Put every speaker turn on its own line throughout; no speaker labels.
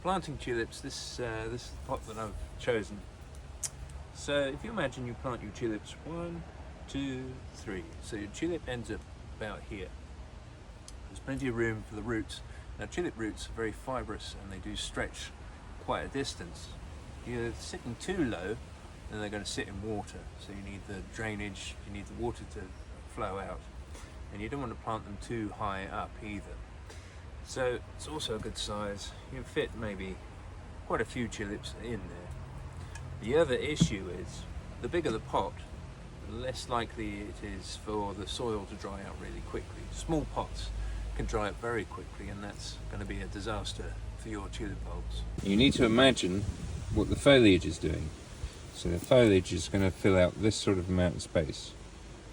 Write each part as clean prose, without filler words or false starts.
planting tulips, this is the pot that I've chosen. So if you imagine you plant your tulips 1, 2, 3, so your tulip ends up about here. There's plenty of room for the roots. Now tulip roots are very fibrous and they do stretch quite a distance. If you're sitting too low, then they're going to sit in water, so you need the drainage, you need the water to flow out, and you don't want to plant them too high up either. So it's also a good size. You can fit maybe quite a few tulips in there. The other issue is, the bigger the pot, the less likely it is for the soil to dry out really quickly. Small pots can dry up very quickly, and that's going to be a disaster for your tulip bulbs. You need to imagine what the foliage is doing. So the foliage is going to fill out this sort of amount of space.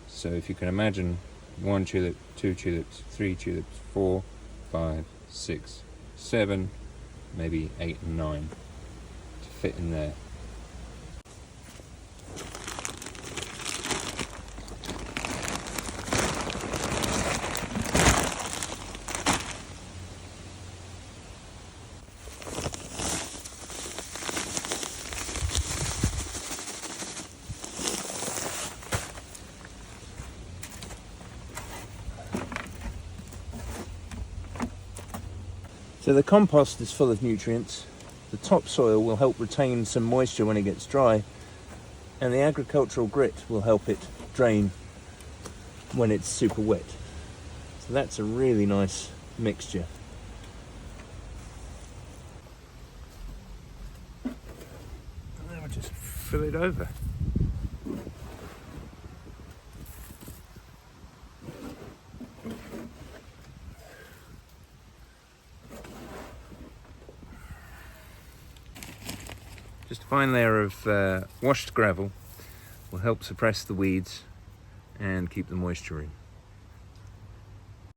So if you can imagine 1 tulip, 2 tulips, 3 tulips, 4, 5, 6, 7, maybe 8 and 9 to fit in there. So the compost is full of nutrients, the topsoil will help retain some moisture when it gets dry, and the agricultural grit will help it drain when it's super wet. So that's a really nice mixture. And then we'll just fill it over. Just a fine layer of washed gravel will help suppress the weeds and keep the moisture in.